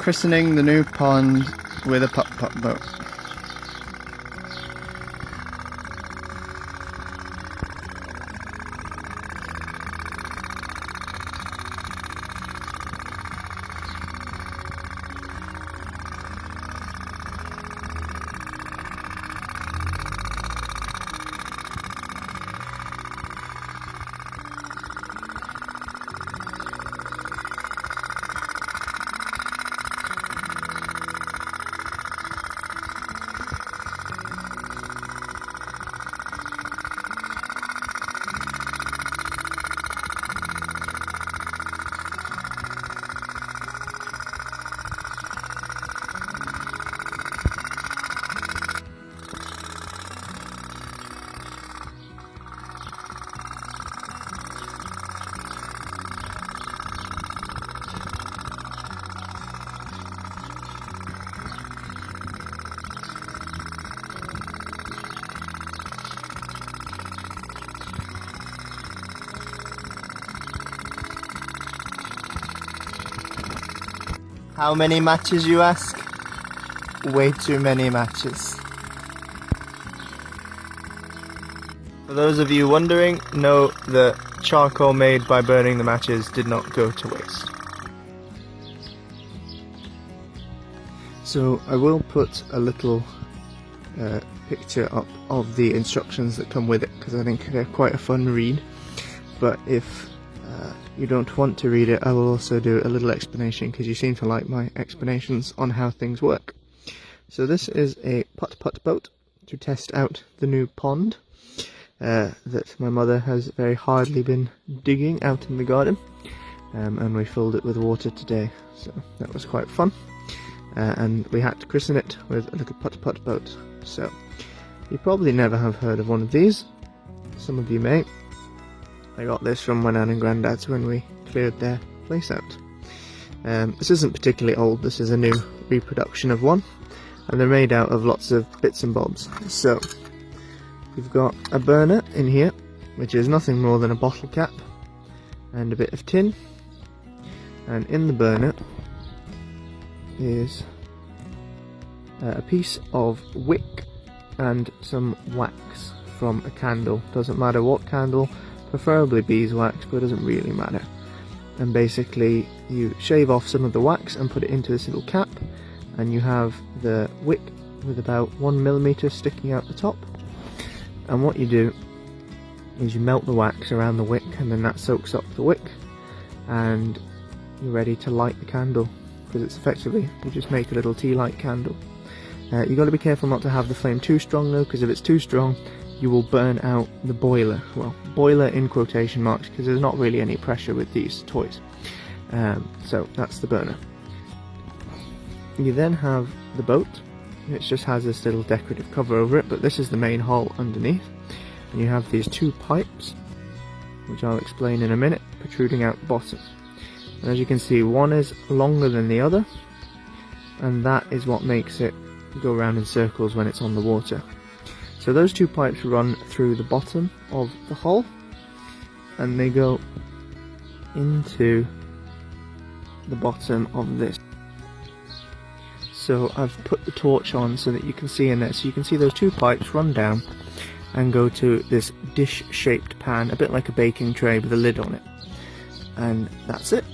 christening the new pond with a putt-putt boat. How many matches, you ask? Way too many matches. For those of you wondering, know that charcoal made by burning the matches did not go to waste. So I will put a little picture up of the instructions that come with it, because I think they're quite a fun read. But if you don't want to read it, I will also do a little explanation, because you seem to like my explanations on how things work. So this is a putt-putt boat to test out the new pond that my mother has very hardly been digging out in the garden, and we filled it with water today, so that was quite fun. And we had to christen it with a little putt-putt boat. So you probably never have heard of one of these. Some of you may. I got this from my nan and granddad's when we cleared their place out. This isn't particularly old, this is a new reproduction of one, and they're made out of lots of bits and bobs. So you've got a burner in here, which is nothing more than a bottle cap and a bit of tin, and in the burner is a piece of wick and some wax from a candle. Doesn't matter what candle, preferably beeswax, but it doesn't really matter. And basically you shave off some of the wax and put it into this little cap, and you have the wick with about 1mm sticking out the top. And what you do is you melt the wax around the wick, and then that soaks up the wick, and you're ready to light the candle, because it's effectively, you just make a little tea light candle. You've got to be careful not to have the flame too strong though, because if it's too strong you will burn out the boiler. Well, boiler in quotation marks, because there's not really any pressure with these toys. So that's the burner. You then have the boat, which just has this little decorative cover over it, but this is the main hull underneath. And you have these two pipes, which I'll explain in a minute, protruding out the bottom. And as you can see, one is longer than the other, and that is what makes it go around in circles when it's on the water. So those two pipes run through the bottom of the hull, and they go into the bottom of this. So I've put the torch on so that you can see in there. So you can see those two pipes run down and go to this dish-shaped pan, a bit like a baking tray with a lid on it. And that's it.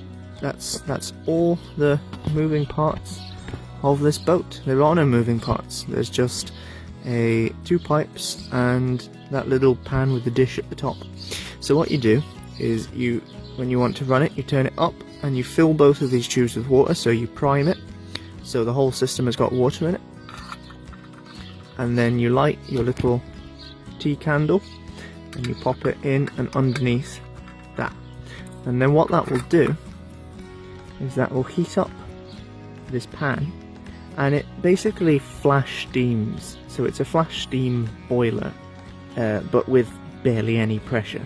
That's all the moving parts of this boat. There are no moving parts. There's just two pipes and that little pan with the dish at the top. So what you do is when you want to run it, you turn it up and you fill both of these tubes with water. So you prime it, so the whole system has got water in it, and then you light your little tea candle and you pop it in and underneath that. And then what that will do is that will heat up this pan, and it basically flash steams. So it's a flash steam boiler, but with barely any pressure.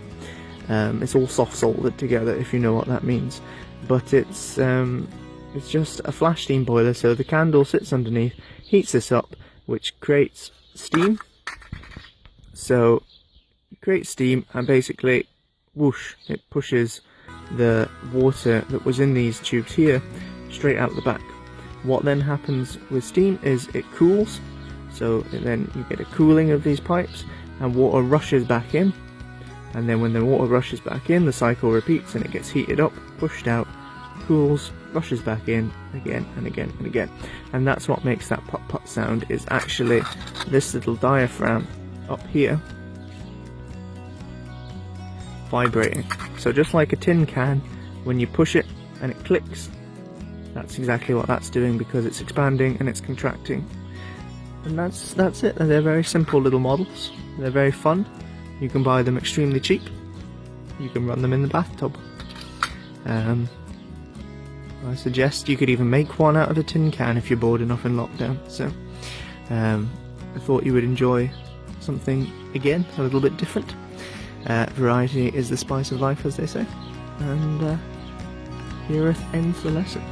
It's all soft soldered together, if you know what that means. But it's just a flash steam boiler, so the candle sits underneath, heats this up, which creates steam. So it creates steam, and basically, whoosh, it pushes the water that was in these tubes here straight out the back. What then happens with steam is it cools, so then you get a cooling of these pipes and water rushes back in, and then when the water rushes back in, the cycle repeats and it gets heated up, pushed out, cools, rushes back in again and again and again. And that's what makes that putt putt sound, is actually this little diaphragm up here vibrating. So just like a tin can, when you push it and it clicks, that's exactly what that's doing, because it's expanding and it's contracting. And that's it. They're very simple little models. They're very fun. You can buy them extremely cheap. You can run them in the bathtub. I suggest you could even make one out of a tin can if you're bored enough in lockdown. So I thought you would enjoy something, again, a little bit different. Variety is the spice of life, as they say. And here ends the lesson.